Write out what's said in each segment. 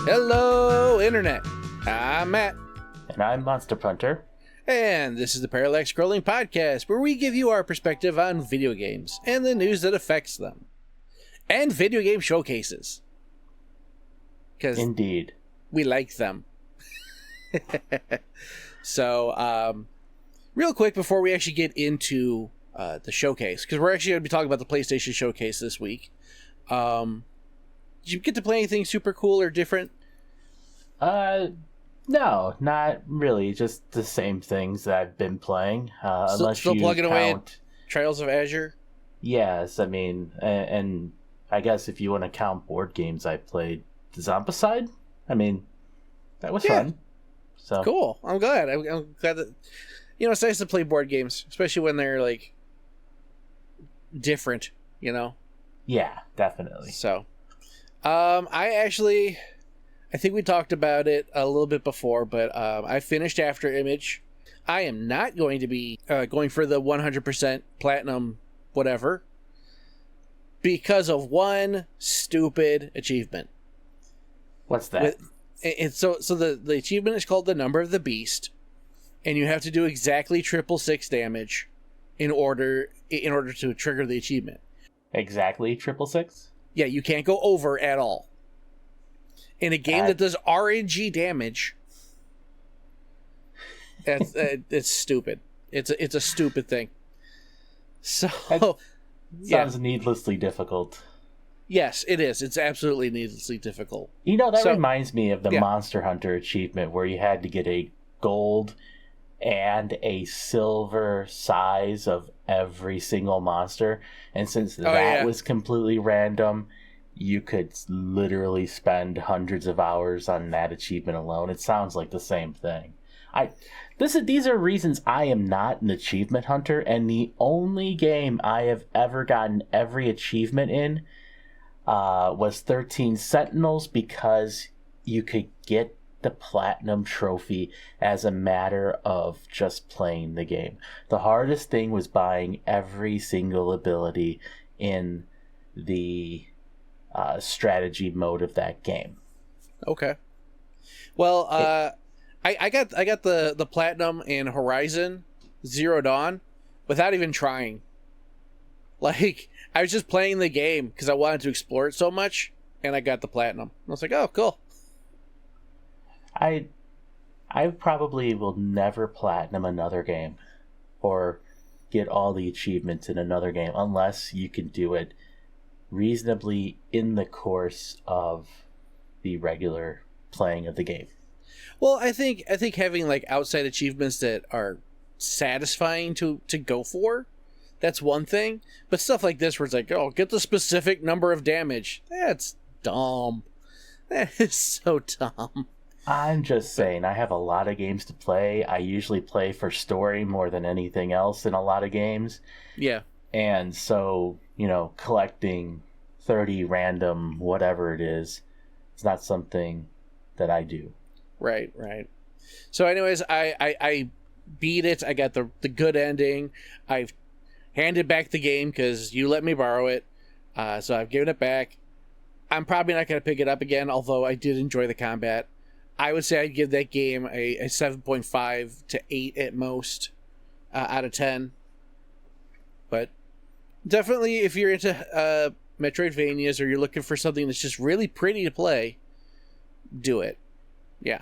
Hello, Internet. I'm Matt. And I'm Monster Punter. And this is the Parallax Scrolling Podcast, where we give you our perspective on video games and the news that affects them. And video game showcases. Because Indeed. we like them. So, real quick before we actually get into the showcase, because we're actually going to be talking about the PlayStation Showcase this week. Did you get to play anything super cool or different? No, not really. Just the same things that I've been playing. Unless Still you plugging count... away at Trials of Azure? Yes, I mean, and I guess if you want to count board games, I played Zombicide. I mean, that was fun. So cool. I'm glad. I'm glad that, you know, it's nice to play board games, especially when they're like different, you know? Yeah, definitely. So, I think we talked about it a little bit before, but I finished After Image. I am not going to be going for the 100% platinum whatever because of one stupid achievement. What's that? So the achievement is called the Number of the Beast, and you have to do exactly 666 damage in order to trigger the achievement. Exactly 666? Yeah, you can't go over at all. In a game that does RNG damage, it's stupid. It's a stupid thing. So sounds needlessly difficult. Yes, it is. It's absolutely needlessly difficult. You know, that reminds me of the Monster Hunter achievement where you had to get a gold and a silver size of every single monster. And since that was completely random, you could literally spend hundreds of hours on that achievement alone. It sounds like the same thing. These are reasons I am not an achievement hunter, and the only game I have ever gotten every achievement in was 13 Sentinels, because you could get the platinum trophy as a matter of just playing the game. The hardest thing was buying every single ability in the strategy mode of that game. Okay. Well, I got the platinum in Horizon Zero Dawn without even trying. Like, I was just playing the game because I wanted to explore it so much, and I got the platinum. I was like, oh, cool. I probably will never platinum another game or get all the achievements in another game unless you can do it reasonably in the course of the regular playing of the game. Well, I think having like outside achievements that are satisfying to go for, that's one thing. But stuff like this where it's like, oh, get the specific number of damage. That's dumb. That is so dumb. I'm just saying, I have a lot of games to play. I usually play for story more than anything else in a lot of games. Yeah. And so, you know, collecting 30 random whatever it is, it's not something that I do. Right. So anyways, I beat it. I got the good ending. I've handed back the game because you let me borrow it. So I've given it back. I'm probably not going to pick it up again, although I did enjoy the combat. I would say I'd give that game a 7.5 to 8 at most out of 10. But definitely, if you're into Metroidvanias or you're looking for something that's just really pretty to play, do it. Yeah.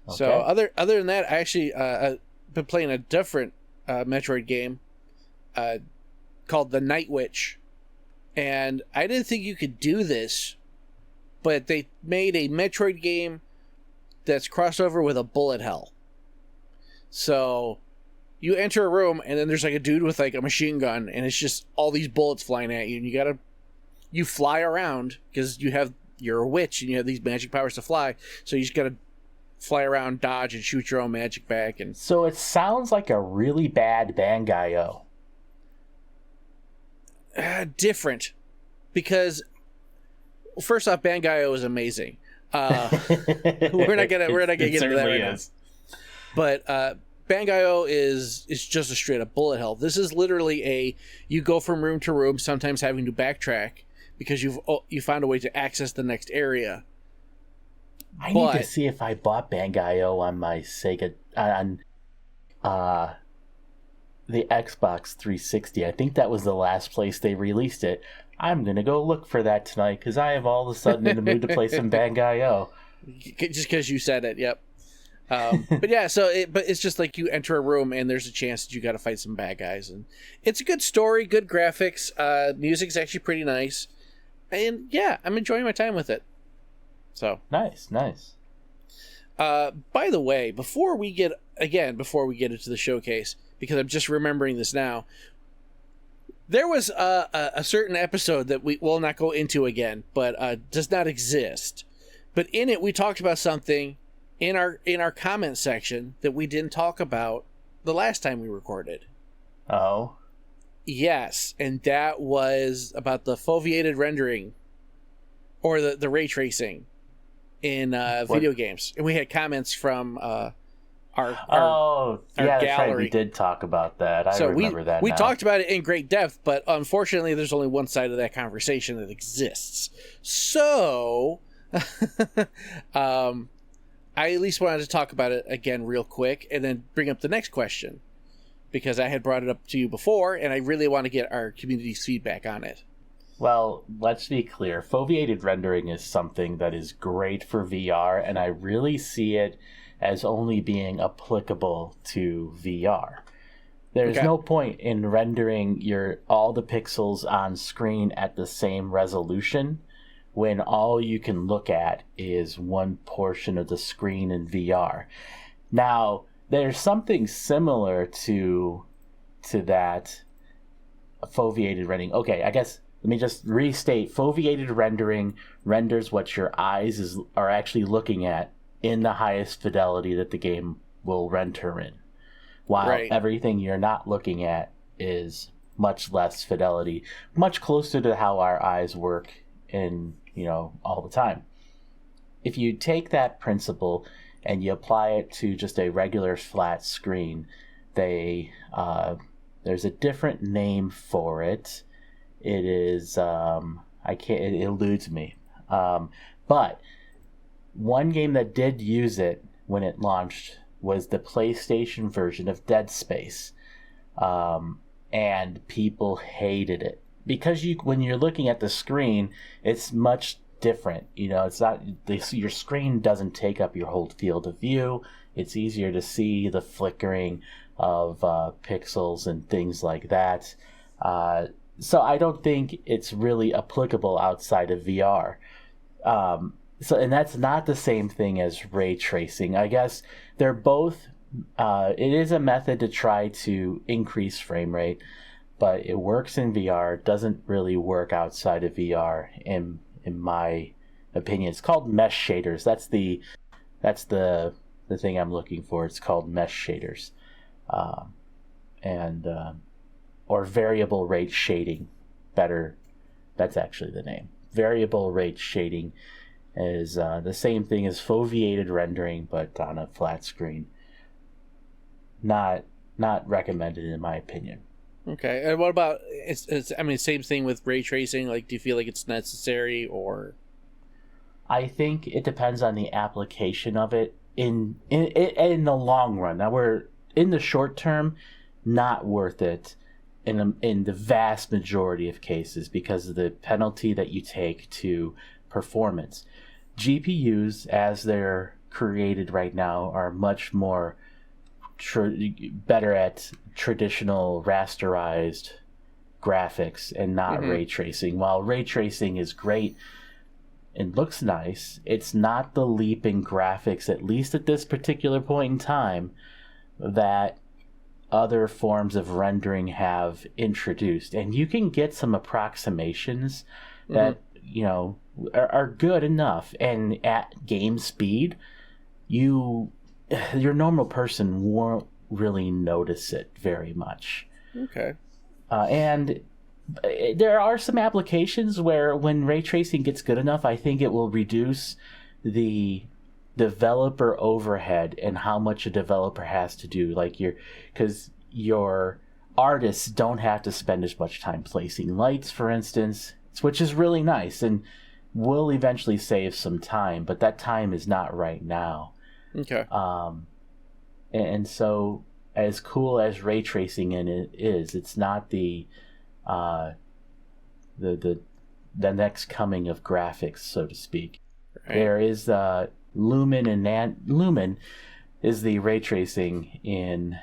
Okay. So other than that, I actually been playing a different Metroid game called The Night Witch. And I didn't think you could do this, but they made a Metroid game that's crossed over with a bullet hell. So you enter a room and then there's like a dude with like a machine gun and it's just all these bullets flying at you, and you fly around because you're a witch and you have these magic powers to fly. So you just gotta fly around, dodge, and shoot your own magic back. And so it sounds like a really bad Bangai-O. Different, because first off, Bangai-O is amazing. We're not gonna get into that right now. But Bangai-O is just a straight up bullet hell. This is literally you go from room to room, sometimes having to backtrack because you found a way to access the next area, I need to see if I bought Bangai-O on my Sega on the Xbox 360. I think that was the last place they released it. I'm gonna go look for that tonight because I am all of a sudden in the mood to play some Bangai-O. Just because you said it, yep. But yeah, but it's just like you enter a room and there's a chance that you got to fight some bad guys, and it's a good story, good graphics. Music's actually pretty nice, and yeah, I'm enjoying my time with it. So nice. By the way, before we get into the showcase, because I'm just remembering this now, there was a certain episode that we will not go into again, but does not exist. But in it, we talked about something in our comment section that we didn't talk about the last time we recorded. Oh. Yes, and that was about the foveated rendering, or the ray tracing in video games. And we had comments from our that's gallery. right. We did talk about that. I remember that. We now. talked about it in great depth, but unfortunately, there's only one side of that conversation that exists. So, I at least wanted to talk about it again real quick, and then bring up the next question, because I had brought it up to you before, and I really want to get our community's feedback on it. Well, let's be clear. Foveated rendering is something that is great for VR, and I really see it as only being applicable to VR. There's no point in rendering all the pixels on screen at the same resolution when all you can look at is one portion of the screen in VR. Now, there's something similar to that foveated rendering. Okay, I guess let me just restate. Foveated rendering renders what your eyes are actually looking at in the highest fidelity that the game will render in, while everything you're not looking at is much less fidelity, much closer to how our eyes work in all the time. If you take that principle and you apply it to just a regular flat screen, there's a different name for it. It is it eludes me. But one game that did use it when it launched was the PlayStation version of Dead Space, and people hated it. Because when you're looking at the screen, it's much different. It's not your screen doesn't take up your whole field of view. It's easier to see the flickering of pixels and things like that. So I don't think it's really applicable outside of VR. And that's not the same thing as ray tracing. I guess they're both. It is a method to try to increase frame rate, but it works in VR. Doesn't really work outside of VR, in my opinion. It's called mesh shaders. That's the thing I'm looking for. It's called mesh shaders, or variable rate shading. Better, that's actually the name. Variable rate shading is the same thing as foveated rendering, but on a flat screen. Not recommended in my opinion. Okay, and what about same thing with ray tracing? Like, do you feel like it's necessary, or? I think it depends on the application of it in the long run. Now, we're in the short term, not worth it in the vast majority of cases because of the penalty that you take to performance. GPUs, as they're created right now, are much more better at traditional rasterized graphics and not ray tracing. While ray tracing is great and looks nice, it's not the leap in graphics, at least at this particular point in time, that other forms of rendering have introduced. And you can get some approximations that are good enough, and at game speed your normal person won't really notice it very much. Okay. And there are some applications where when ray tracing gets good enough, I think it will reduce the developer overhead and how much a developer has to do. Because your artists don't have to spend as much time placing lights, for instance, which is really nice. And will eventually save some time, but that time is not right now. Okay. And so, as cool as ray tracing in it is, it's not the next coming of graphics, so to speak. Right. There is Lumen and Lumen is the ray tracing in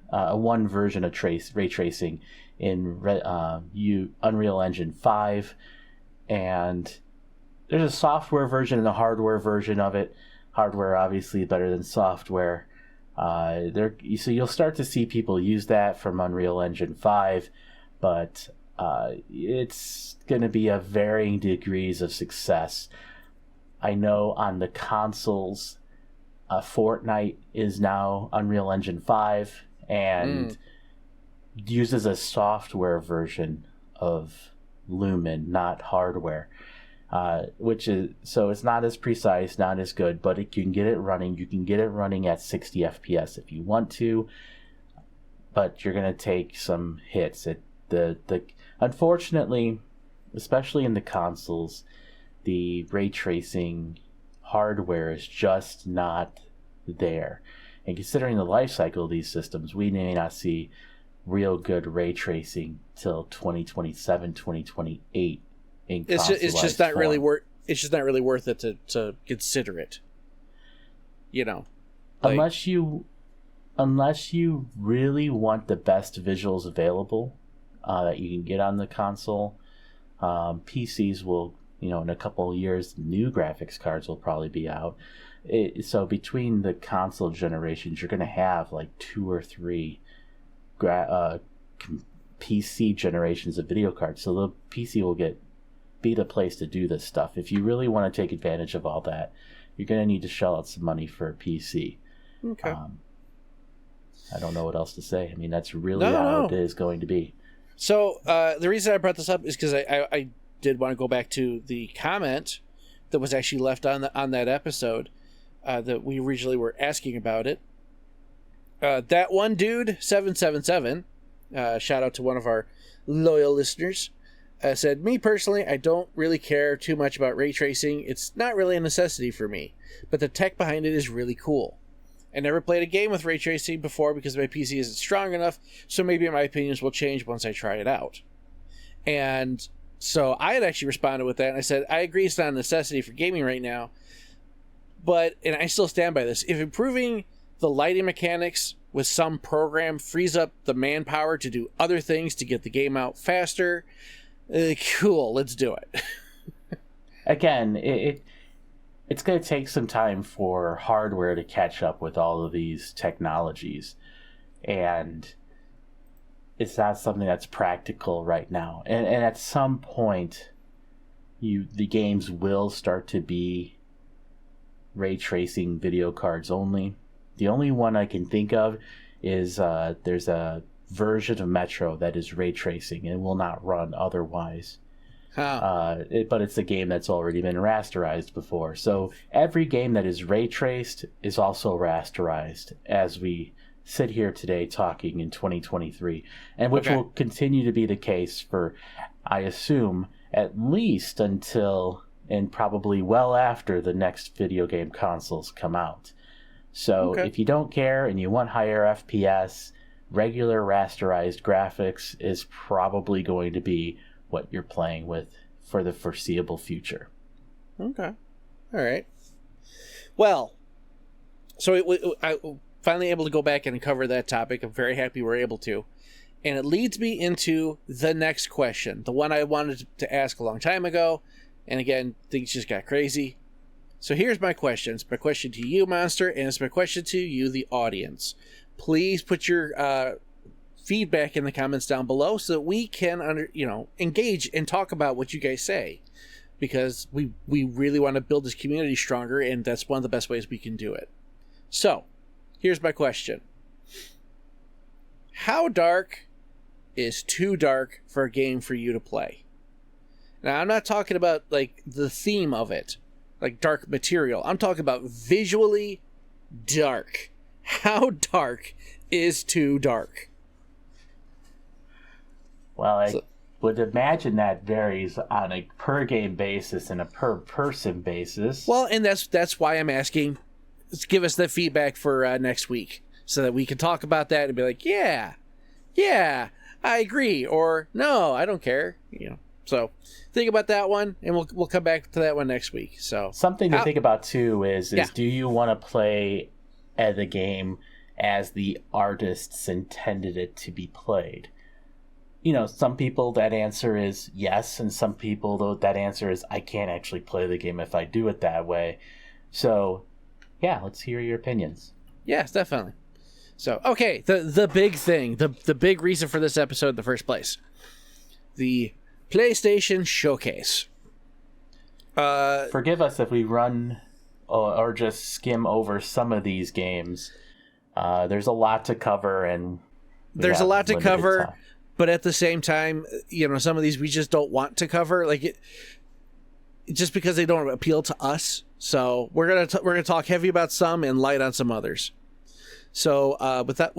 one version of ray tracing in Unreal Engine 5, and there's a software version and a hardware version of it. Hardware obviously better than software. So you'll start to see people use that from Unreal Engine 5, but it's going to be of varying degrees of success. I know on the consoles, Fortnite is now Unreal Engine 5 and uses a software version of Lumen, not hardware. Which is, so it's not as precise, not as good, but it can get it running. You can get it running at 60 FPS if you want to, but you're gonna take some hits. Unfortunately, especially in the consoles, the ray tracing hardware is just not there. And considering the life cycle of these systems, we may not see real good ray tracing till 2027, 2028. It's just not really worth. It's just not really worth it to consider it. You know, unless you really want the best visuals available that you can get on the console. PCs will, in a couple of years, new graphics cards will probably be out. So between the console generations, you're going to have like 2 or 3 PC generations of video cards. So the PC will be the place to do this stuff. If you really want to take advantage of all that, you're going to need to shell out some money for a PC. Okay. I don't know what else to say. I mean, that's really how it is going to be. So the reason I brought this up is because I did want to go back to the comment that was actually left on that episode that we originally were asking about it. That one dude, 777, shout out to one of our loyal listeners, said, me personally, I don't really care too much about ray tracing. It's not really a necessity for me, but the tech behind it is really cool. I never played a game with ray tracing before because my PC isn't strong enough, so maybe my opinions will change once I try it out. And so I had actually responded with that, and I said, I agree it's not a necessity for gaming right now, and I still stand by this. If improving the lighting mechanics with some program frees up the manpower to do other things to get the game out faster, cool, let's do it. Again, it's going to take some time for hardware to catch up with all of these technologies, and it's not something that's practical right now. And at some point, the games will start to be ray tracing video cards only. The only one I can think of is there's a version of Metro that is ray tracing and will not run otherwise. But it's a game that's already been rasterized before. So every game that is ray traced is also rasterized as we sit here today talking in 2023, and which will continue to be the case for, I assume, at least until and probably well after the next video game consoles come out. So if you don't care and you want higher FPS, regular rasterized graphics is probably going to be what you're playing with for the foreseeable future. Okay. All right. Well, so I finally able to go back and cover that topic. I'm very happy we're able to. And it leads me into the next question, the one I wanted to ask a long time ago. And again, things just got crazy. So here's my question. It's my question to you, Monster, and it's my question to you, the audience. Please put your feedback in the comments down below so that we can engage and talk about what you guys say, because we really want to build this community stronger, and that's one of the best ways we can do it. So here's my question: how dark is too dark for a game for you to play? Now, I'm not talking about like the theme of it, like dark material. I'm talking about visually dark. How dark is too dark? Well, would imagine that varies on a per game basis and a per person basis. Well, and that's why I'm asking. Give us the feedback for next week so that we can talk about that and be like, yeah, I agree, or no, I don't care. So think about that one, and we'll come back to that one next week. So something to think about too is do you want to play the game as the artists intended it to be played? Some people that answer is yes, and some people though that answer is I can't actually play the game if I do it that way. So yeah, let's hear your opinions. Yes, definitely. So okay, the big thing, the big reason for this episode in the first place, the PlayStation Showcase. Forgive us if we run or just skim over some of these games. There's a lot to cover, and there's a lot to cover, but at the same time, some of these we just don't want to cover, just because they don't appeal to us. So we're gonna talk heavy about some and light on some others. So without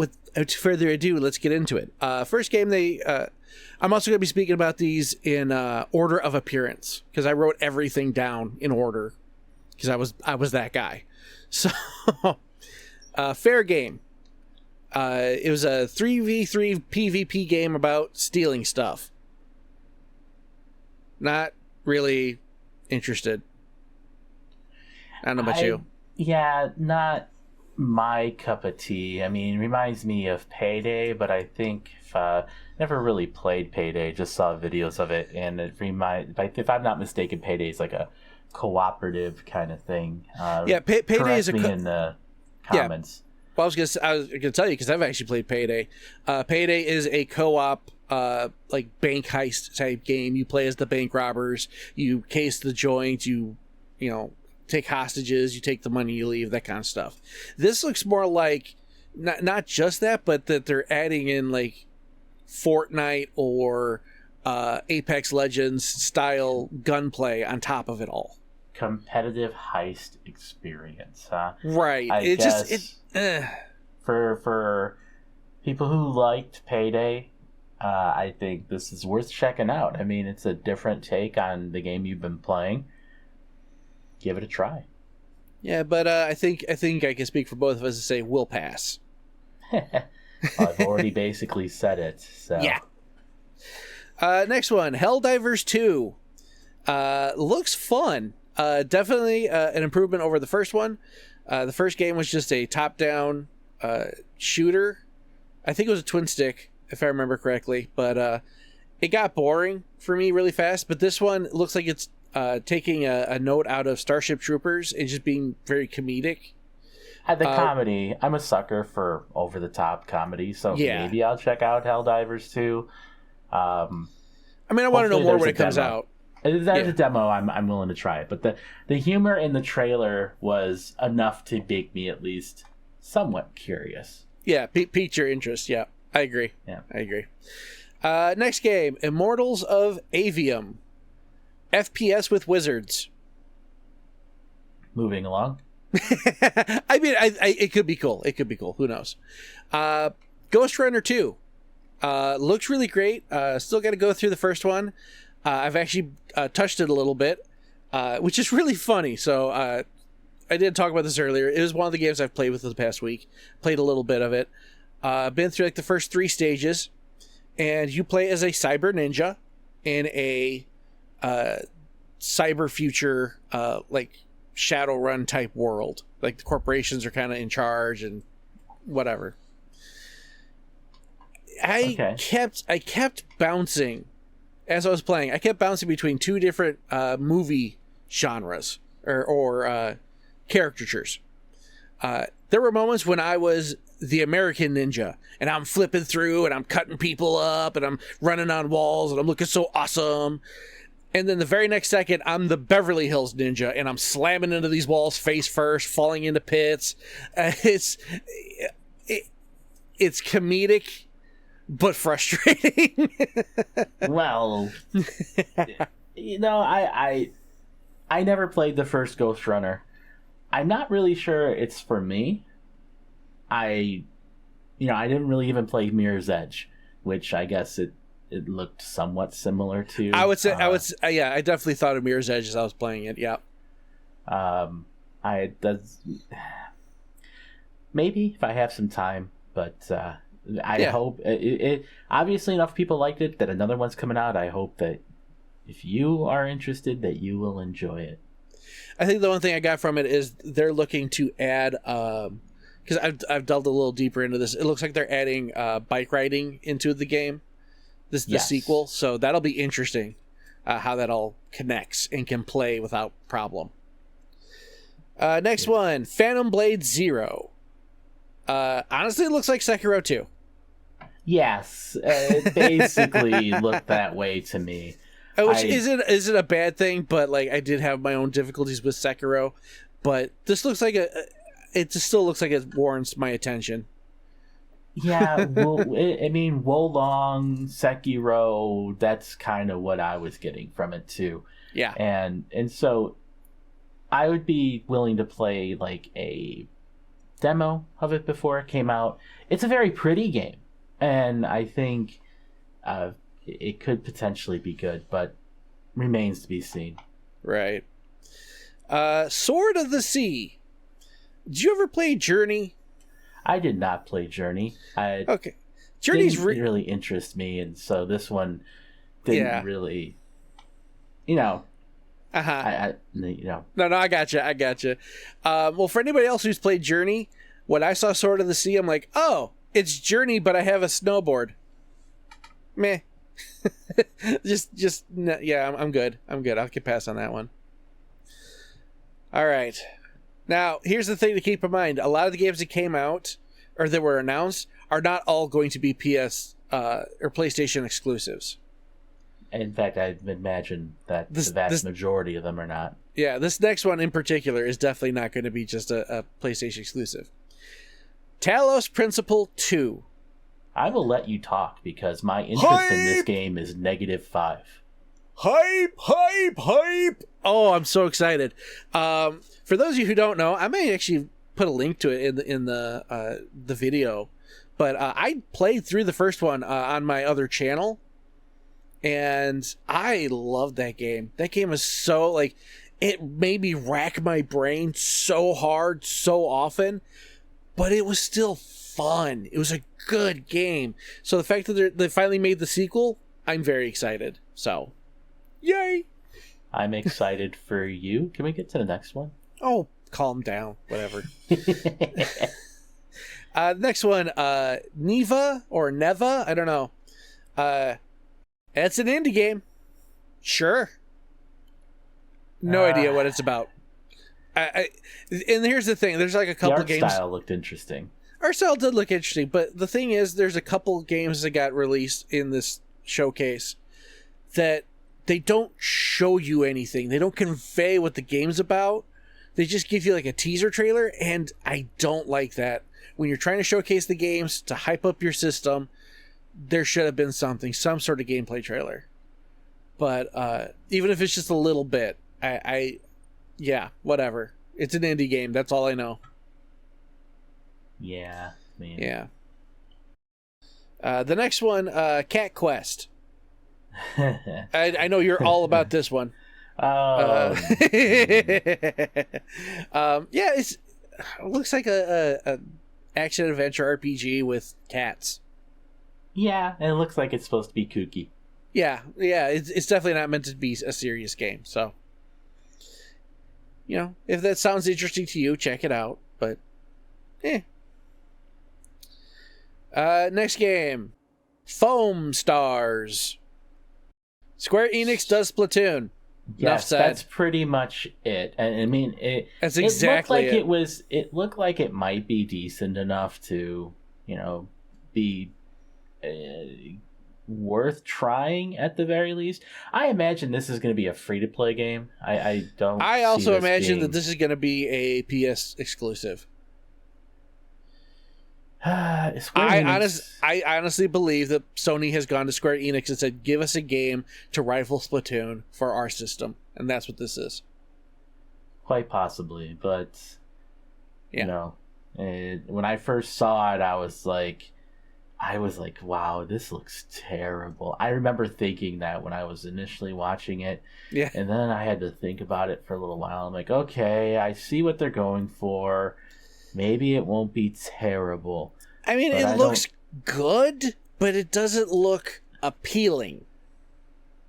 further ado, let's get into it. First game, I'm also going to be speaking about these in order of appearance because I wrote everything down in order because I was that guy. So fair game. It was a 3v3 PvP game about stealing stuff. Not really interested. I don't know about you. Yeah, not my cup of tea. I mean, it reminds me of Payday, but I think never really played Payday, just saw videos of it, and if I'm not mistaken, Payday is like a cooperative kind of thing. Payday is in the comments. Yeah. Well, I was gonna tell you because I've actually played Payday. Payday is a co-op like bank heist type game. You play as the bank robbers. You case the joint. You take hostages. You take the money. You leave. That kind of stuff. This looks more like not just that, but that they're adding in like Fortnite or Apex Legends style gunplay on top of it all. Competitive heist experience, huh? Right. For people who liked Payday, I think this is worth checking out. I mean, it's a different take on the game you've been playing. Give it a try. Yeah, but I think I can speak for both of us to say we'll pass. I've already basically said it. So yeah. Next one, Helldivers 2. Looks fun. Definitely an improvement over the first one. The first game was just a top-down shooter. I think it was a twin stick, if I remember correctly. But it got boring for me really fast. But this one looks like it's taking a note out of Starship Troopers and just being very comedic. The comedy, I'm a sucker for over-the-top comedy, so maybe I'll check out Helldivers 2. I want to know more when it comes out. There's a demo, I'm willing to try it. But the humor in the trailer was enough to make me at least somewhat curious. Yeah, piqued your interest. Yeah, I agree. Yeah, I agree. Next game, Immortals of Avium. FPS with wizards. Moving along. I mean, it could be cool. It could be cool. Who knows? Ghost Runner 2. Looks really great. Still got to go through the first one. I've actually touched it a little bit, which is really funny. So I did talk about this earlier. It was one of the games I've played with the past week. Played a little bit of it. Been through like the first 3 stages, and you play as a cyber ninja in a cyber future like Shadowrun type world. Like the corporations are kind of in charge and whatever. I kept bouncing as I was playing. I kept bouncing between 2 different movie genres or caricatures. There were moments when I was the American ninja and I'm flipping through and I'm cutting people up and I'm running on walls and I'm looking so awesome. And then the very next second, I'm the Beverly Hills ninja and I'm slamming into these walls face first, falling into pits. It's comedic, but frustrating. Well, I never played the first Ghost Runner. I'm not really sure it's for me. I didn't really even play Mirror's Edge, which I guess it it looked somewhat similar to. I would say yeah, I definitely thought of Mirror's Edge as I was playing it. Yeah. Maybe if I have some time, but I hope it obviously enough people liked it that another one's coming out. I hope that if you are interested, that you will enjoy it. I think the one thing I got from it is they're looking to add, because I've delved a little deeper into this. It looks like they're adding bike riding into the game, the sequel. So that'll be interesting, how that all connects and can play without problem. Next one, Phantom Blade Zero. Honestly, it looks like Sekiro 2. Yes, it basically looked that way to me. Which isn't a bad thing, but like I did have my own difficulties with Sekiro, but this looks like it just still looks like it warrants my attention. Yeah, well, I mean, Wolong, Sekiro, that's kind of what I was getting from it too. Yeah, and so I would be willing to play like a demo of it before it came out. It's a very pretty game, and I think it could potentially be good, but remains to be seen. Right. Sword of the Sea. Did you ever play Journey? I did not play Journey. Okay. Journey's didn't really interest me, and so this one didn't really, you know. No, I gotcha. Well, for anybody else who's played Journey, when I saw Sword of the Sea, I'm like, oh, it's Journey, but I have a snowboard. Meh. I'm good. I'll get past on that one. All right. Now, here's the thing to keep in mind. A lot of the games that came out or that were announced are not all going to be PS or PlayStation exclusives. In fact, I imagine that the vast majority of them are not. Yeah, this next one in particular is definitely not going to be just a PlayStation exclusive. Talos Principle 2. I will let you talk because my interest in this game is -5. Hype! Oh, I'm so excited. For those of you who don't know, I may actually put a link to it in the video. But I played through the first one on my other channel, and I loved that game. That game is so, like, it made me rack my brain so hard, so often, but it was still fun. It was a good game. So the fact that they finally made the sequel, I'm very excited. So, yay! I'm excited for you. Can we get to the next one? Oh, calm down. Whatever. Next one, Neva or Neva, I don't know. It's an indie game. Sure. No idea what it's about. And here's the thing. There's like a couple games. The art style looked interesting. Art style did look interesting, but the thing is, there's a couple games that got released in this showcase that they don't show you anything. They don't convey what the game's about. They just give you like a teaser trailer, and I don't like that. When you're trying to showcase the games to hype up your system, there should have been some sort of gameplay trailer. But even if it's just a little bit, yeah, whatever. It's an indie game. That's all I know. Yeah, man. Yeah. The next one, Cat Quest. I know you're all about this one. Oh. Yeah, it looks like a action adventure RPG with cats. Yeah, and it looks like it's supposed to be kooky. Yeah, it's definitely not meant to be a serious game. So, you know, if that sounds interesting to you, check it out. But, next game, Foam Stars. Square Enix does Splatoon. Yes, that's pretty much it. And I mean, that's exactly it. It looked like it might be decent enough to, you know, be worth trying at the very least. I imagine this is going to be a free-to-play game. I also imagine that this is going to be a PS exclusive. I honestly believe that Sony has gone to Square Enix and said, give us a game to rival Splatoon for our system. And that's what this is. Quite possibly. But, you know, when I first saw it, I was like, I was like, wow, this looks terrible. I remember thinking that when I was initially watching it. Yeah. And then I had to think about it for a little while. I'm like, okay, I see what they're going for. Maybe it won't be terrible. I mean, it looks good, but it doesn't look appealing.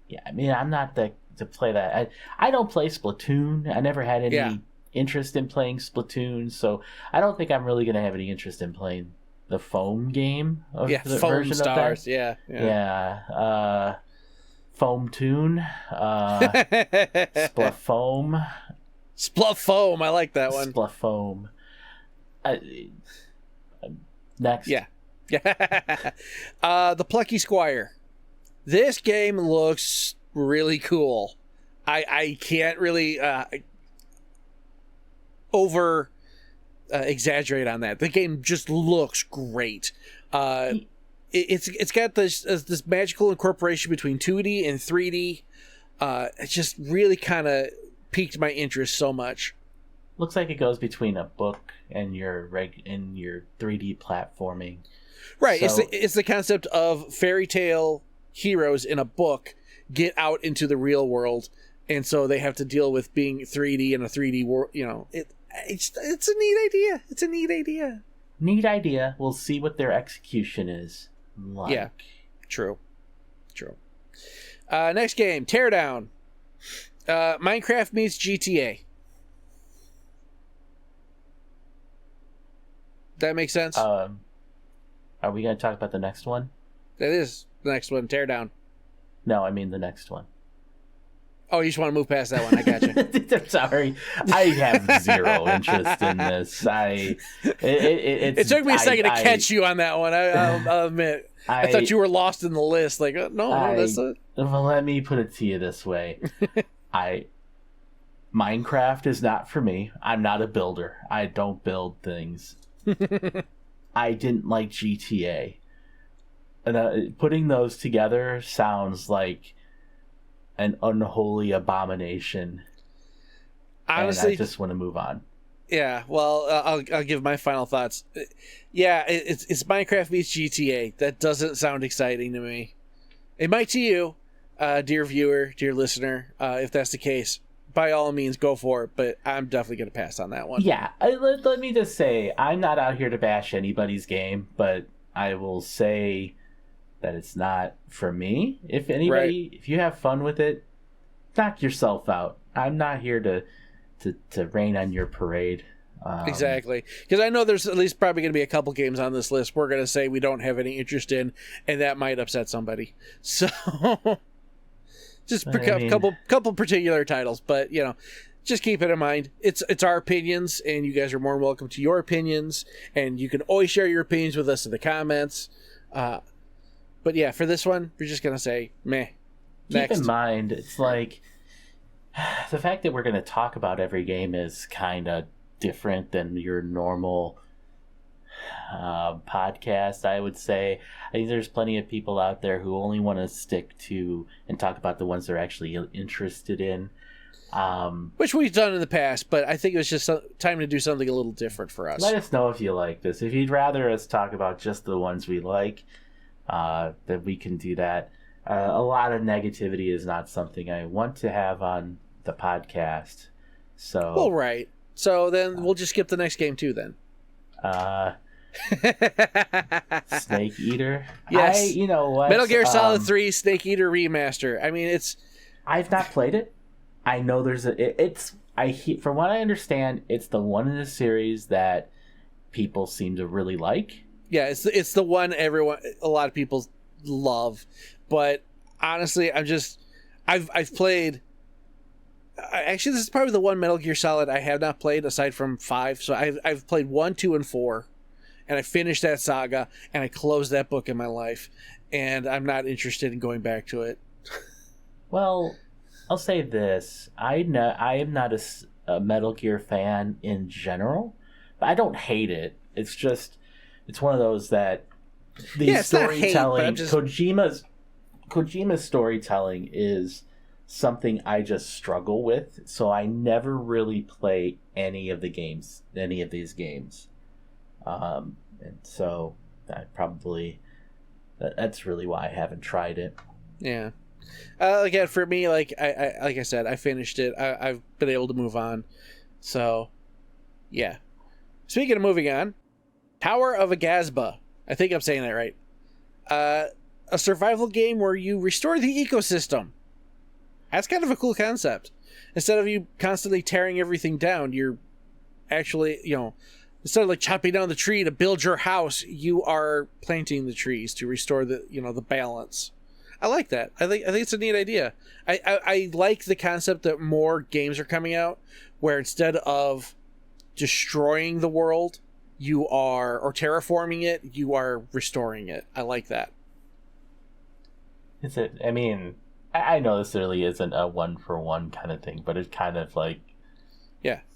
Yeah, I mean, I'm not to play that. I don't play Splatoon. I never had any interest in playing Splatoon, so I don't think I'm really going to have any interest in playing the foam game of the Foam version Stars. of that. Yeah. Foam Tune. Splufoam. Splufoam. I like that one. Splufoam. Next. Yeah. The Plucky Squire. This game looks really cool. I can't really over exaggerate on that. The game just looks great. It's got this magical incorporation between 2D and 3D. It just really kind of piqued my interest so much. Looks like it goes between a book and your 3D platforming. Right. So, it's the concept of fairy tale heroes in a book get out into the real world, and so they have to deal with being 3D in a 3D world. You know, it's a neat idea. It's a neat idea. Neat idea. We'll see what their execution is like. Yeah. True. Next game, Teardown. Minecraft meets GTA. That makes sense? Are we going to talk about the next one? That is the next one, Teardown. No, I mean the next one. Oh, you just want to move past that one. I got you. I'm sorry. I have zero interest in this. It took me a second to catch you on that one. I'll admit. I thought you were lost in the list. Like, no, that's it. Well, let me put it to you this way. Minecraft is not for me. I'm not a builder. I don't build things. I didn't like GTA. And putting those together sounds like an unholy abomination. Honestly, and I just want to move on. Yeah, well, I'll give my final thoughts. Yeah, it's Minecraft meets GTA. That doesn't sound exciting to me. It might to you, dear viewer, dear listener. If that's the case, by all means, go for it. But I'm definitely going to pass on that one. Yeah, let me just say, I'm not out here to bash anybody's game, but I will say that it's not for me. If anybody, if you have fun with it, knock yourself out. I'm not here to rain on your parade. Exactly, because I know there's at least probably going to be a couple games on this list we're going to say we don't have any interest in, and that might upset somebody. So, just couple particular titles, but just keep it in mind. It's our opinions, and you guys are more than welcome to your opinions, and you can always share your opinions with us in the comments. But yeah, for this one, we're just going to say meh. Keep in mind, it's like the fact that we're going to talk about every game is kind of different than your normal podcast, I would say. I think there's plenty of people out there who only want to stick to and talk about the ones they're actually interested in. Which we've done in the past, but I think it was just time to do something a little different for us. Let us know if you like this. If you'd rather us talk about just the ones we like, that we can do that. A lot of negativity is not something I want to have on the podcast. So, well, right. So then we'll just skip the next game too. Then. Snake Eater. Yes. You know what? Metal Gear Solid 3 Snake Eater Remaster. I mean, I've not played it. I know there's from what I understand, it's the one in the series that people seem to really like. Yeah, it's the one a lot of people love, but honestly, I've played. Actually, this is probably the one Metal Gear Solid I have not played aside from 5. So I've played 1, 2, and 4, and I finished that saga and I closed that book in my life, and I'm not interested in going back to it. Well, I'll say this: I am not a Metal Gear fan in general, but I don't hate it. It's just it's one of those that the storytelling, Kojima's storytelling is something I just struggle with, so I never really play any of these games. And so I probably That's really why I haven't tried it. Yeah. Again, for me, like I said, I finished it. I've been able to move on. So, yeah. Speaking of moving on, Tower of Agazba. I think I'm saying that right. A survival game where you restore the ecosystem. That's kind of a cool concept. Instead of you constantly tearing everything down, you're actually, instead of like chopping down the tree to build your house, you are planting the trees to restore the balance. I like that. I think it's a neat idea. I like the concept that more games are coming out where instead of destroying the world, or terraforming it, you are restoring it. I like that. Is it? I mean, I know this really isn't a 1-for-1 kind of thing, but it's kind of like,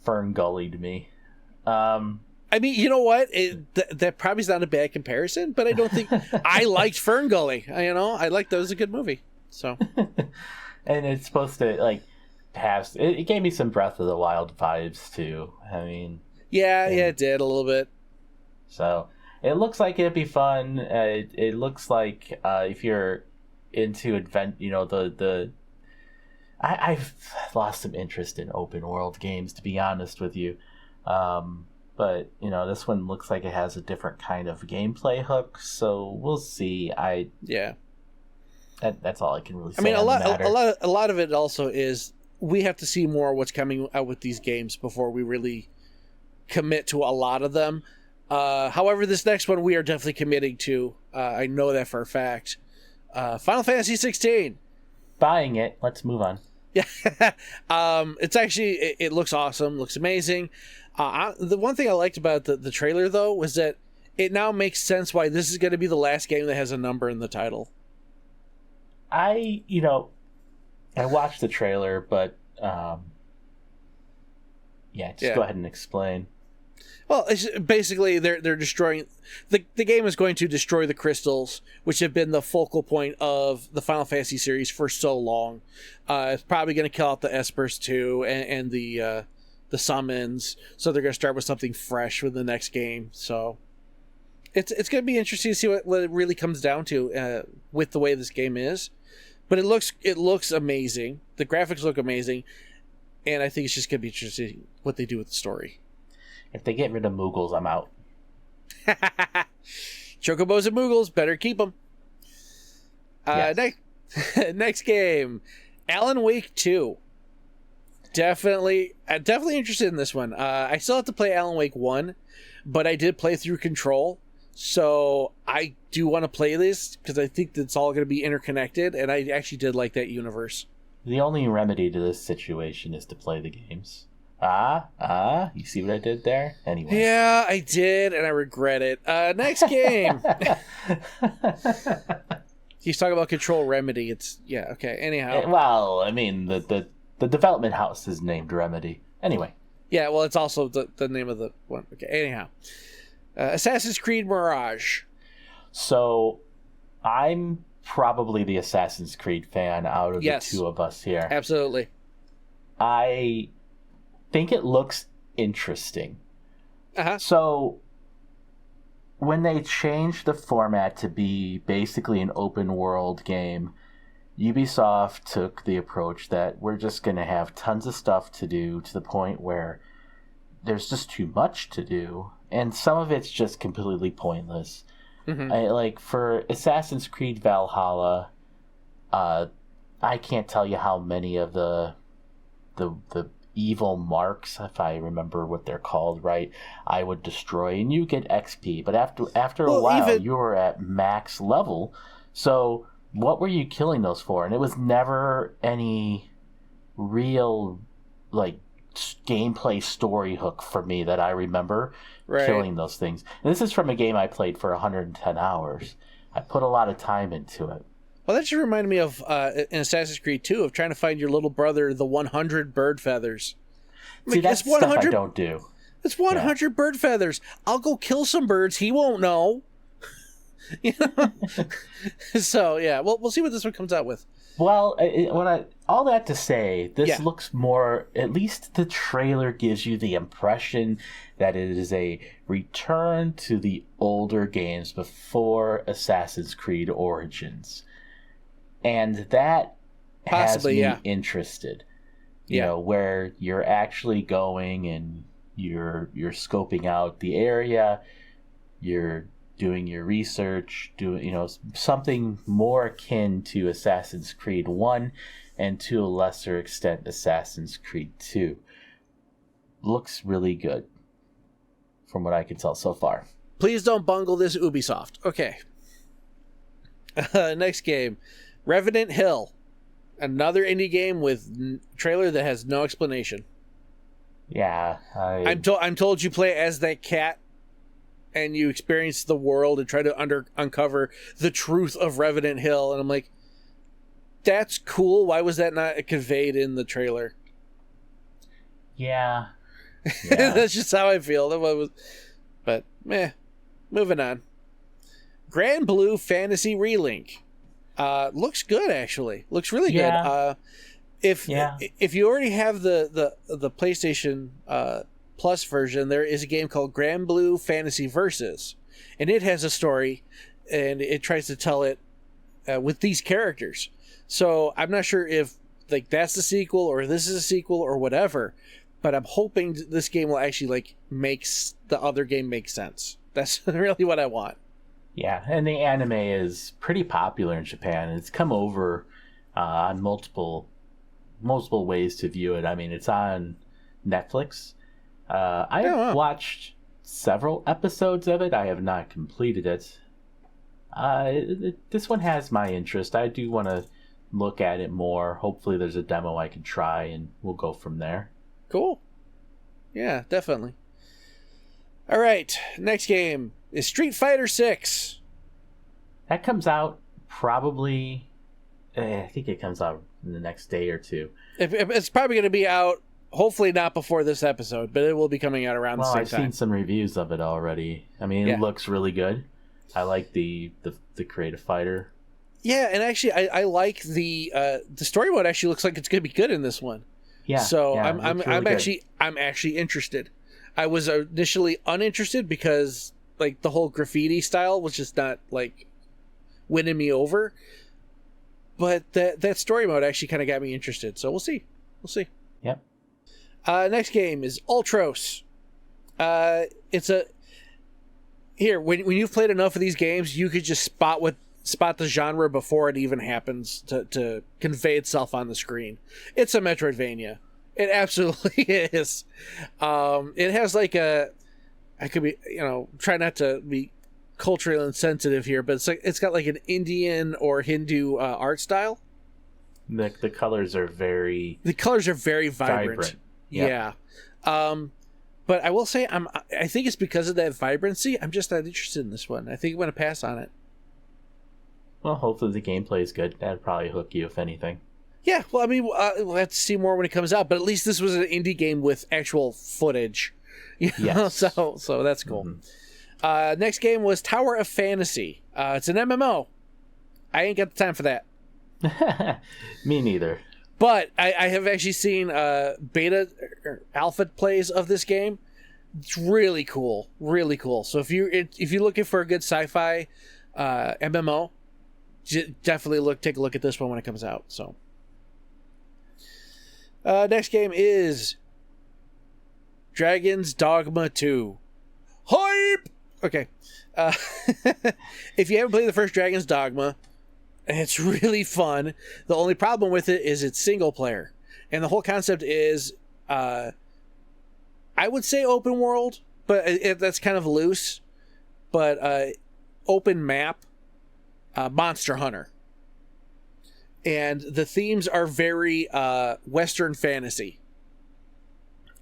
Fern Gully to me. I mean, you know what? That probably is not a bad comparison, but I don't think I liked Fern Gully. I liked that. It was a good movie. So, and it's supposed to like have it gave me some Breath of the Wild vibes too. I mean, yeah, it did a little bit. So it looks like it'd be fun. It looks like if you're into I've lost some interest in open world games, to be honest with you. But this one looks like it has a different kind of gameplay hook, so we'll see. That's all I can really say. I mean, a lot of it also is we have to see more what's coming out with these games before we really commit to a lot of them. However, this next one we are definitely committing to. I know that for a fact. Final Fantasy 16. Buying it. Let's move on. Yeah, it's actually it looks awesome. Looks amazing. The one thing I liked about the trailer though was that it now makes sense why this is going to be the last game that has a number in the title. I watched the trailer, but go ahead and explain. Well, it's basically they're destroying the game is going to destroy the crystals, which have been the focal point of the Final Fantasy series for so long. It's probably going to kill out the Espers too, and the summons. So they're going to start with something fresh with the next game. So it's going to be interesting to see what it really comes down to with the way this game is. But it looks amazing. The graphics look amazing, and I think it's just going to be interesting what they do with the story. If they get rid of Moogles, I'm out. Chocobos and Moogles, better keep them. Yes. Next game, Alan Wake 2. Definitely interested in this one. I still have to play Alan Wake 1, but I did play through Control, so I do want to play this because I think it's all going to be interconnected, and I actually did like that universe. The only remedy to this situation is to play the games. You see what I did there? Anyway. Yeah, I did, and I regret it. Next game. He's talking about Control Remedy. Okay, anyhow. Well, I mean, the development house is named Remedy. Anyway. Yeah, well, it's also the name of the one. Okay, anyhow. Assassin's Creed Mirage. So, I'm probably the Assassin's Creed fan out of the two of us here. Absolutely. I think it looks interesting. So when they changed the format to be basically an open world game, Ubisoft took the approach that we're just going to have tons of stuff to do to the point where there's just too much to do, and some of it's just completely pointless. Like for Assassin's Creed Valhalla, I can't tell you how many of the evil marks, if I remember what they're called right, I would destroy, and you get XP. But after a while, you were at max level. So what were you killing those for? And it was never any real like gameplay story hook for me that I remember killing those things. And this is from a game I played for 110 hours. I put a lot of time into it. Well, that should remind me of in Assassin's Creed 2 of trying to find your little brother the 100 bird feathers. See, that's stuff I don't do. It's 100 bird feathers. I'll go kill some birds. He won't know. So, yeah, we'll see what this one comes out with. Well, all that to say, this looks more, at least the trailer gives you the impression that it is a return to the older games before Assassin's Creed Origins. And that has me interested. You know, where you're actually going and you're scoping out the area, you're doing your research, something more akin to Assassin's Creed 1 and to a lesser extent Assassin's Creed 2. Looks really good from what I can tell so far. Please don't bungle this, Ubisoft. Okay. Next game, Revenant Hill. Another indie game with trailer that has no explanation. Yeah. I'm told you play as that cat and you experience the world and try to uncover the truth of Revenant Hill. And I'm like, that's cool. Why was that not conveyed in the trailer? Yeah. That's just how I feel. But, moving on. Grand Blue Fantasy Relink. Looks good, actually. Looks really good. If you already have the PlayStation Plus version, there is a game called Grand Blue Fantasy Versus, and it has a story, and it tries to tell it with these characters. So I'm not sure if that's the sequel or this is a sequel or whatever, but I'm hoping this game will actually makes the other game make sense. That's really what I want. Yeah, and the anime is pretty popular in Japan. It's come over on multiple ways to view it. I mean, it's on Netflix. I've watched several episodes of it. I have not completed it. This one has my interest. I do want to look at it more. Hopefully there's a demo I can try, and we'll go from there. Cool. Yeah, definitely. All right, next game is Street Fighter 6. That comes out probably... I think it comes out in the next day or two. It's probably going to be out, hopefully not before this episode, but it will be coming out around the same time. I've seen some reviews of it already. I mean, it looks really good. I like the creative fighter. Yeah, and actually, I like the story mode. Actually, looks like it's going to be good in this one. Yeah. So yeah, I'm actually interested. I was initially uninterested because the whole graffiti style was just not winning me over. But that story mode actually kind of got me interested. So we'll see. Yep. Next game is Ultros. It's when you've played enough of these games, you could just spot the genre before it even happens to convey itself on the screen. It's a Metroidvania. It absolutely is. It has I could be, try not to be culturally insensitive here, but it's got an Indian or Hindu art style. The colors are very vibrant. Yep. Yeah. But I will say I think it's because of that vibrancy. I'm just not interested in this one. I think I'm going to pass on it. Well, hopefully the gameplay is good. That'd probably hook you, if anything. Yeah, well, I mean, we'll have to see more when it comes out. But at least this was an indie game with actual footage. Yes. So that's cool. Mm-hmm. Next game was Tower of Fantasy. It's an MMO. I ain't got the time for that. Me neither. But I have actually seen beta or alpha plays of this game. It's really cool. Really cool. So if you're looking for a good sci-fi MMO, definitely take a look at this one when it comes out. So next game is Dragon's Dogma 2. Hype! Okay. If you haven't played the first Dragon's Dogma, it's really fun. The only problem with it is it's single player. And the whole concept is, I would say open world, but that's kind of loose. But open map, Monster Hunter. And the themes are very Western fantasy.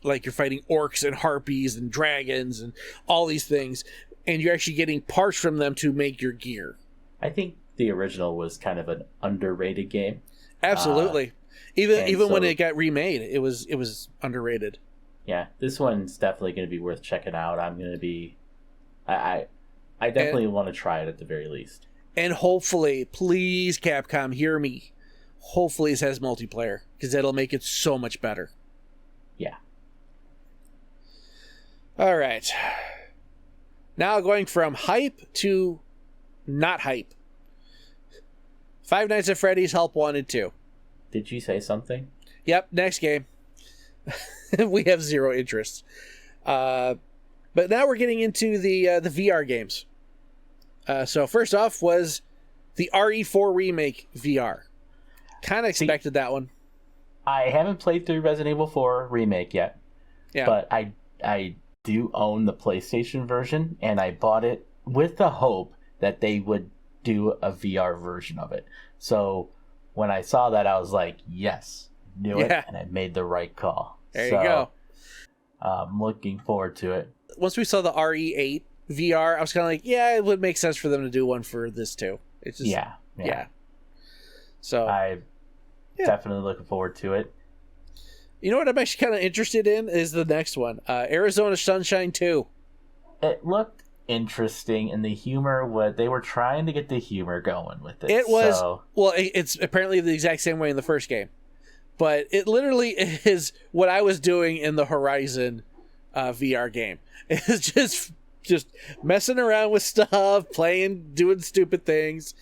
Like you're fighting orcs and harpies and dragons and all these things. And you're actually getting parts from them to make your gear. I think the original was kind of an underrated game. Absolutely. Even when it got remade, it was underrated. Yeah, this one's definitely going to be worth checking out. I'm going to be... I definitely want to try it at the very least. And hopefully, please, Capcom, hear me. hopefully it has multiplayer, because that'll make it so much better. Yeah. All right. Now going from hype to not hype. Five Nights at Freddy's Help 1 and 2. Did you say something? Yep, next game. We have zero interest. But now we're getting into the VR games. So first off was the RE4 Remake VR. Kind of expected that one. I haven't played through Resident Evil 4 Remake yet. Yeah. But I do own the PlayStation version, and I bought it with the hope that they would do a VR version of it. So when I saw that, I was like, yes, knew it, and I made the right call. There you go. I'm looking forward to it. Once we saw the RE8 VR, I was kind of like, yeah, it would make sense for them to do one for this too. It's just, yeah. So I'm definitely looking forward to it. You know what I'm actually kind of interested in is the next one, Arizona Sunshine 2. It looked interesting, and the humor, they were trying to get the humor going with it. It was, well, it's apparently the exact same way in the first game, but it literally is what I was doing in the Horizon VR game. It's just messing around with stuff, playing, doing stupid things,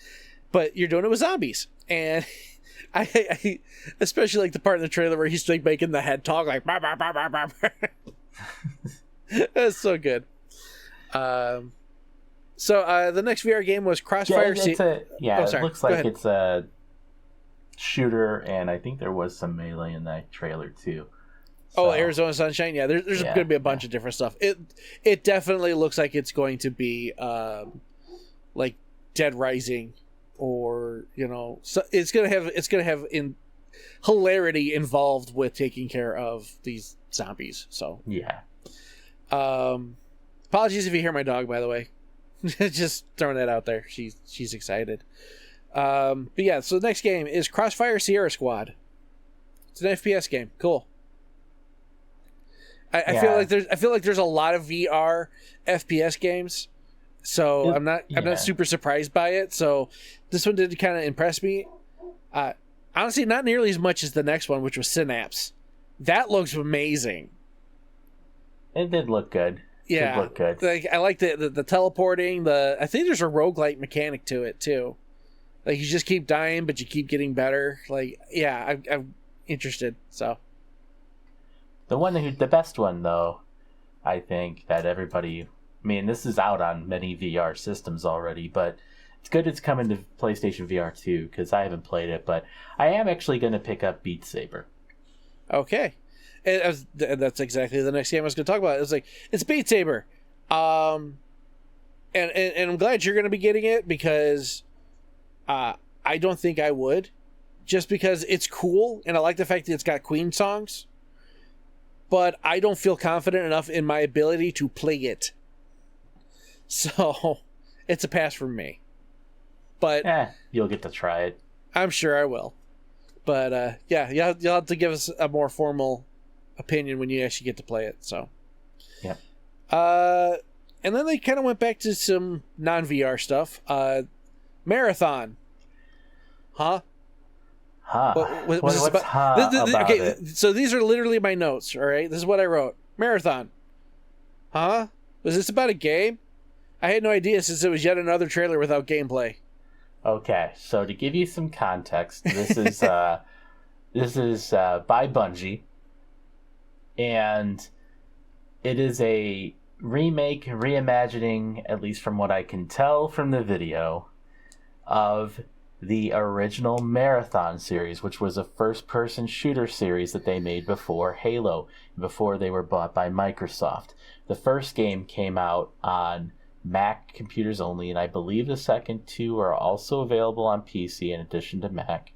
but you're doing it with zombies. And I especially like the part in the trailer where he's like making the head talk like bah, bah, bah, bah, bah. That's so good. So the next VR game was Crossfire. It looks like it's a shooter, and I think there was some melee in that trailer too. So, Arizona Sunshine. Yeah, there's going to be a bunch of different stuff. It definitely looks like it's going to be like Dead Rising. Or so it's gonna have in hilarity involved with taking care of these zombies. So apologies if you hear my dog, by the way. Just throwing that out there. She's excited. But yeah, so the next game is Crossfire Sierra Squad. It's an FPS game. Cool. I feel like there's a lot of VR FPS games. So I'm not super surprised by it. So this one did kind of impress me. Honestly, not nearly as much as the next one, which was Synapse. That looks amazing. It did look good. Yeah, it did look good. Like I like the teleporting. I think there's a roguelike mechanic to it too. Like you just keep dying, but you keep getting better. Like I'm interested. So the best one though, I think that everybody. I mean, this is out on many VR systems already, but it's good it's coming to PlayStation VR too, because I haven't played it, but I am actually going to pick up Beat Saber. Okay. And that's exactly the next game I was going to talk about. It's Beat Saber. And I'm glad you're going to be getting it, because I don't think I would, just because it's cool, and I like the fact that it's got Queen songs, but I don't feel confident enough in my ability to play it. So, it's a pass from me. But you'll get to try it. I'm sure I will. But you'll have to give us a more formal opinion when you actually get to play it. So, yeah. And then they kind of went back to some non-VR stuff. Marathon. Huh? What's about okay, it? So these are literally my notes. All right, this is what I wrote. Marathon. Huh? Was this about a game? I had no idea, since it was yet another trailer without gameplay. Okay, so to give you some context, this is by Bungie, and it is a reimagining, at least from what I can tell from the video, of the original Marathon series, which was a first-person shooter series that they made before Halo, before they were bought by Microsoft. The first game came out on Mac computers only, and I believe the second two are also available on PC in addition to Mac.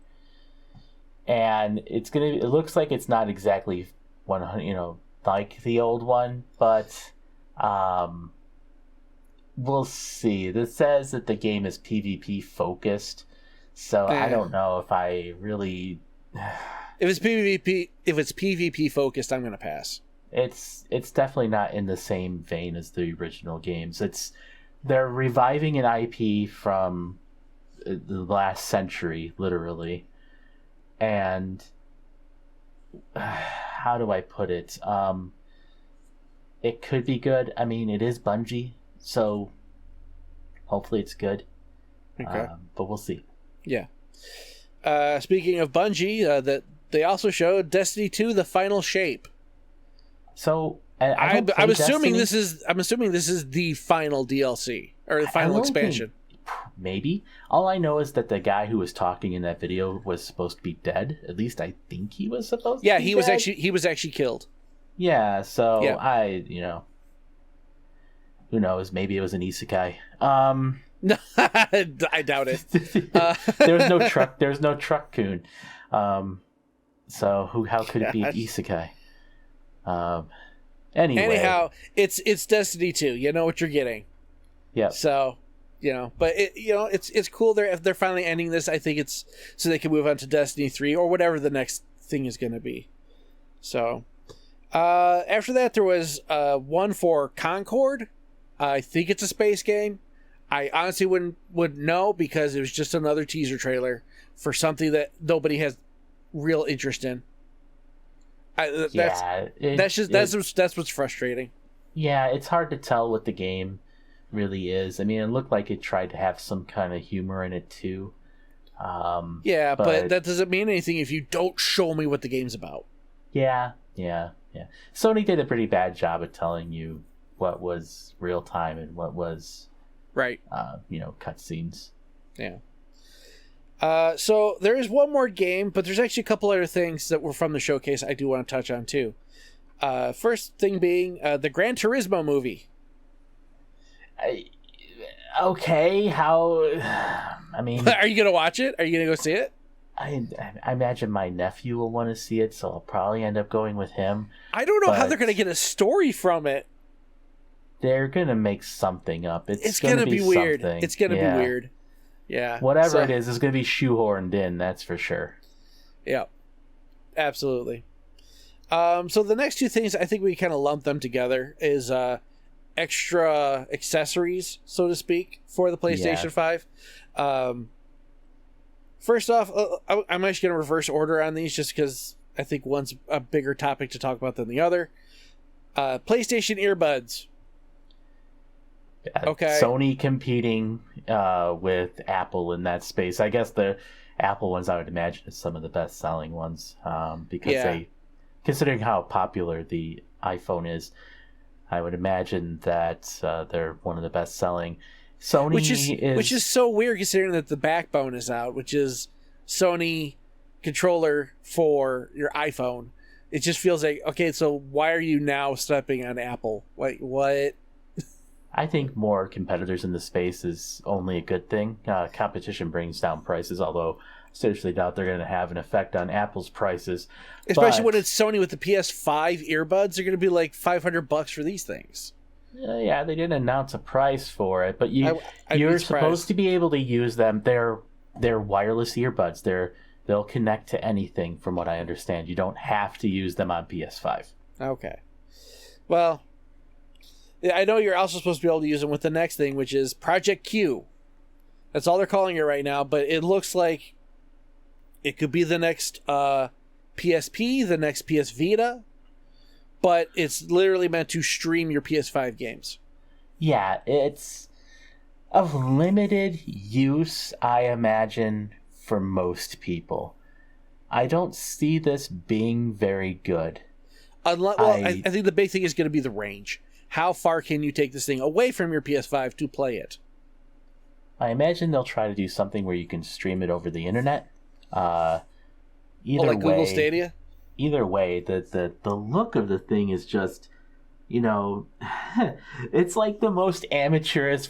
And it looks like it's not exactly like the old one, but we'll see. This says that the game is PvP focused, so I don't know if I really. If it's PvP focused, I'm gonna pass. It's definitely not in the same vein as the original games. They're reviving an IP from the last century, literally, and how do I put it? It could be good. I mean, it is Bungie, so hopefully it's good. Okay. But we'll see. Yeah. Speaking of Bungie, that they also showed Destiny 2: The Final Shape. So I'm assuming this is the final DLC or the final expansion. Maybe. All I know is that the guy who was talking in that video was supposed to be dead. At least I think he was supposed to be dead. Yeah, he was actually killed. Yeah, so who knows? Maybe it was an isekai. No, I doubt it. There was no truck coon. So how could it be an isekai? Anyhow, it's Destiny 2. You know what you're getting. Yeah. So, but it's cool. They're finally ending this. I think it's so they can move on to Destiny 3 or whatever the next thing is going to be. So, after that, there was one for Concord. I think it's a space game. I honestly wouldn't know because it was just another teaser trailer for something that nobody has real interest in. That's what's frustrating. Yeah, it's hard to tell what the game really is. I mean, it looked like it tried to have some kind of humor in it too. But that doesn't mean anything if you don't show me what the game's about. Yeah. Sony did a pretty bad job at telling you what was real time and what was right. Cutscenes. Yeah. So there is one more game, but there's actually a couple other things that were from the showcase I do want to touch on too. First thing being the Gran Turismo movie. Okay, how? I mean, are you gonna watch it? Are you gonna go see it? I imagine my nephew will want to see it, so I'll probably end up going with him. I don't know how they're gonna get a story from it. They're gonna make something up. It's gonna be weird. Something. It's gonna be weird. Yeah. Whatever it is, it's gonna be shoehorned in. That's for sure. Yeah. Absolutely. So the next two things, I think we kind of lump them together, is extra accessories, so to speak, for the PlayStation 5. First off, I'm actually going to reverse order on these just because I think one's a bigger topic to talk about than the other. PlayStation earbuds. Okay. Sony competing with Apple in that space. I guess the Apple ones, I would imagine, is some of the best selling ones because considering how popular the iPhone is, I would imagine that they're one of the best selling. Sony which is so weird considering that the Backbone is out, which is Sony controller for your iPhone. It just feels like, okay, so why are you now stepping on Apple? Like, what? I think more competitors in the space is only a good thing. Competition brings down prices, although I seriously doubt they're going to have an effect on Apple's prices. Especially when it's Sony with the PS5 earbuds. They're going to be like $500 for these things. Yeah, they didn't announce a price for it, but you're supposed to be able to use them. They're wireless earbuds. They'll connect to anything, from what I understand. You don't have to use them on PS5. Okay. Well, I know you're also supposed to be able to use them with the next thing, which is Project Q. That's all they're calling it right now, but it looks like it could be the next PSP, the next PS Vita, but it's literally meant to stream your PS5 games. Yeah, it's of limited use, I imagine, for most people. I don't see this being very good. I think the big thing is going to be the range. How far can you take this thing away from your PS5 to play it? I imagine they'll try to do something where you can stream it over the internet. Google Stadia? Either way, the look of the thing is just, it's like the most amateurish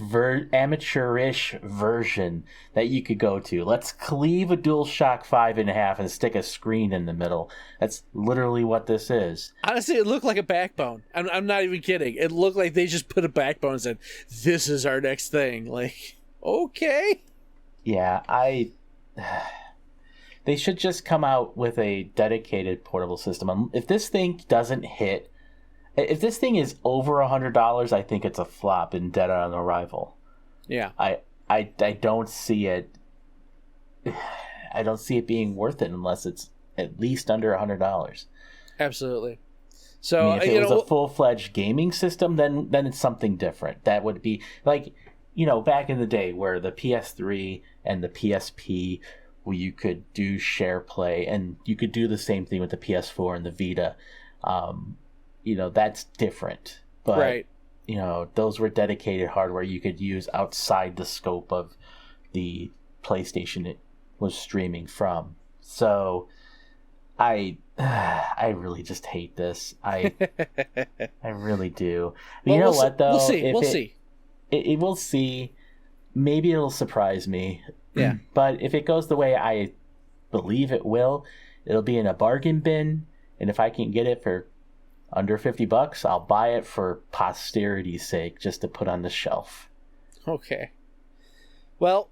version that you could go to. Let's cleave a DualShock 5 in half and stick a screen in the middle. That's literally what this is. Honestly, it looked like a Backbone. I'm not even kidding. It looked like they just put a Backbone and said, this is our next thing. Like, okay. Yeah, they should just come out with a dedicated portable system. If this thing doesn't hit, if this thing is over $100, I think it's a flop and dead on arrival. Yeah. I don't see it. I don't see it being worth it unless it's at least under $100. Absolutely. So I mean, if it was a full-fledged gaming system, then it's something different. That would be like, back in the day where the PS3 and the PSP, where you could do share play, and you could do the same thing with the PS4 and the Vita. That's different. But, right. Those were dedicated hardware you could use outside the scope of the PlayStation it was streaming from. So I really just hate this. I really do. But well, what though? We'll see. We'll see. Maybe it'll surprise me. Yeah. But if it goes the way I believe it will, it'll be in a bargain bin, and if I can get it for under $50, I'll buy it for posterity's sake, just to put on the shelf. Okay. Well,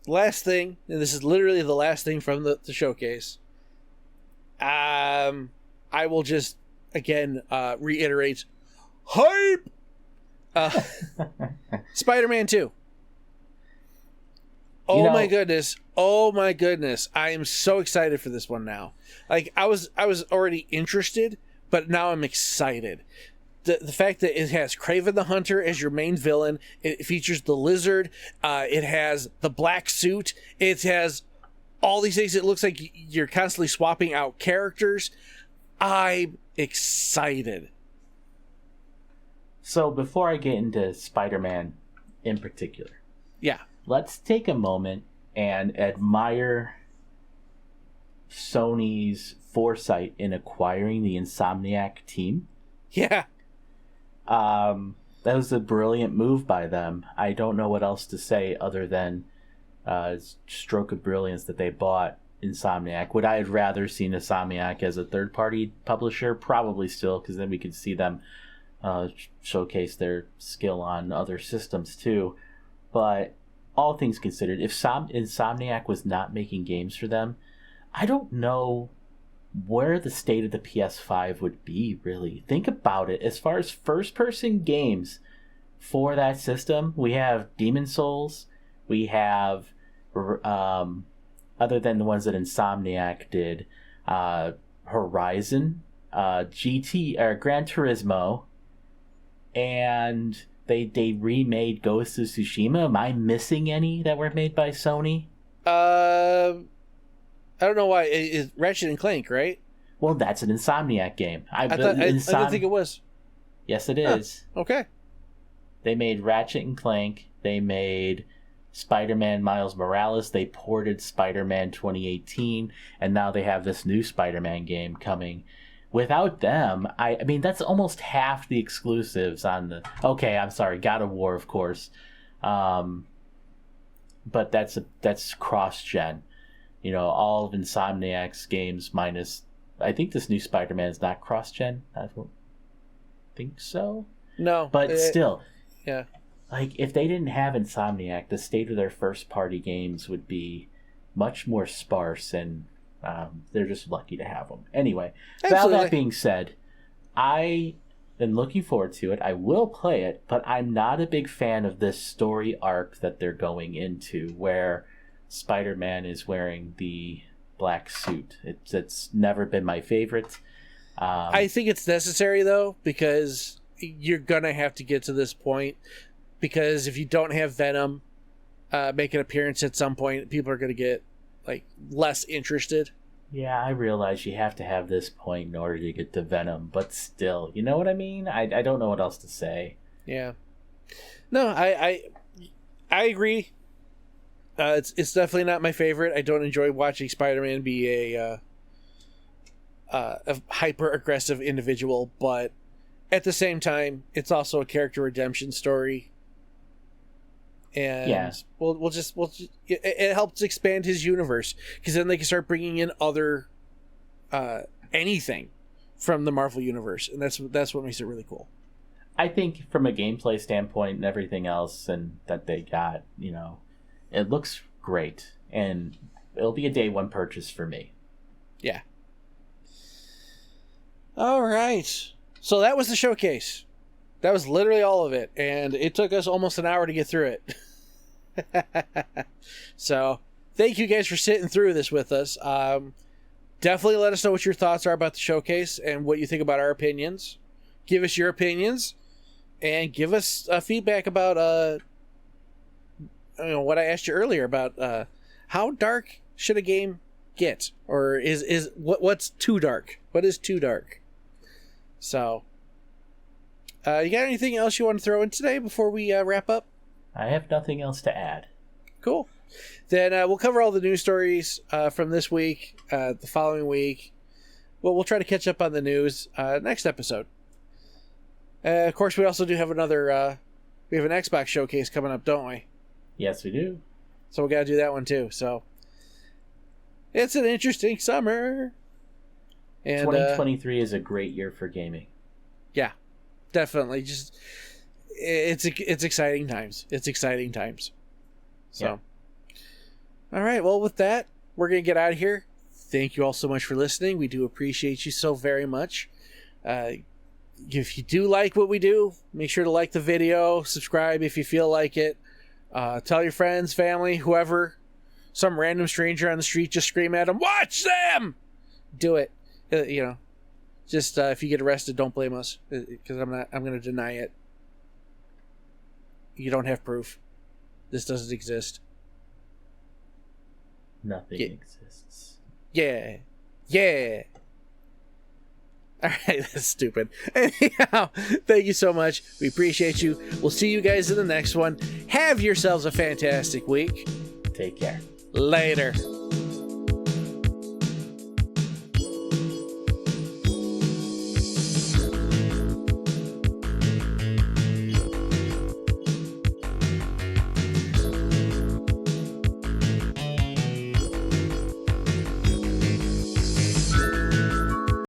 last thing, and this is literally the last thing from the showcase. I will just again reiterate, hype. Spider-Man 2. My goodness. Oh my goodness. I am so excited for this one now. Like I was already interested, but now I'm excited. The fact that it has Kraven the Hunter as your main villain, it features the Lizard, it has the black suit, it has all these things. It looks like you're constantly swapping out characters. I'm excited. So before I get into Spider-Man in particular, yeah, let's take a moment and admire Sony's foresight in acquiring the Insomniac team. Yeah. That was a brilliant move by them. I don't know what else to say other than stroke of brilliance that they bought Insomniac. Would I have rather seen Insomniac as a third-party publisher? Probably still, because then we could see them showcase their skill on other systems too. But all things considered, if Insomniac was not making games for them, I don't know where the state of the PS5 would be, really. Think about it. As far as first-person games for that system, we have Demon Souls, we have, other than the ones that Insomniac did, Horizon, Gran Turismo, and they remade Ghost of Tsushima. Am I missing any that were made by Sony? I don't know why. It's Ratchet and Clank, right? Well, that's an Insomniac game. I didn't think it was. Yes, it is. Huh. Okay. They made Ratchet and Clank. They made Spider-Man Miles Morales. They ported Spider-Man 2018. And now they have this new Spider-Man game coming. Without them, I mean, that's almost half the exclusives on the... Okay, I'm sorry. God of War, of course. But that's cross-gen. All of Insomniac's games minus... I think this new Spider-Man is not cross-gen. I don't think so. No. But still. Yeah. Like, if they didn't have Insomniac, the state of their first-party games would be much more sparse, and they're just lucky to have them. Anyway, Absolutely. Now that being said, I am looking forward to it. I will play it, but I'm not a big fan of this story arc that they're going into, where Spider-Man is wearing the black suit. It's never been my favorite. I think it's necessary, though, because you're going to have to get to this point. Because if you don't have Venom make an appearance at some point, people are going to get less interested. Yeah, I realize you have to have this point in order to get to Venom, but still, you know what I mean? I don't know what else to say. Yeah. No, I agree. It's definitely not my favorite. I don't enjoy watching Spider-Man be a hyper aggressive individual, but at the same time, it's also a character redemption story. And yeah. it helps expand his universe, because then they can start bringing in other anything from the Marvel universe, and that's what makes it really cool. I think from a gameplay standpoint and everything else, and that they got, it looks great, and it'll be a day one purchase for me. Yeah. All right. So that was the showcase. That was literally all of it, and it took us almost an hour to get through it. So thank you guys for sitting through this with us. Definitely let us know what your thoughts are about the showcase and what you think about our opinions. Give us your opinions and give us feedback about what I asked you earlier about how dark should a game get, or is what's too dark? What is too dark? So, you got anything else you want to throw in today before we wrap up? I have nothing else to add. Cool. Then we'll cover all the news stories from this week, the following week. Well, we'll try to catch up on the news next episode. Of course, we also do have another. We have an Xbox showcase coming up, don't we? Yes, we do. So we got to do that one too. So it's an interesting summer. And 2023 is a great year for gaming. Yeah, definitely. Just it's exciting times. It's exciting times. So, yeah. All right. Well, with that, we're gonna get out of here. Thank you all so much for listening. We do appreciate you so very much. If you do like what we do, make sure to like the video, subscribe if you feel like it. Tell your friends, family, whoever. Some random stranger on the street, just scream at them, "Watch them!" Do it. Just if you get arrested, don't blame us, because I'm going to deny it. You don't have proof. This doesn't exist. Nothing exists. Yeah. All right, that's stupid. Anyhow, thank you so much. We appreciate you. We'll see you guys in the next one. Have yourselves a fantastic week. Take care. Later.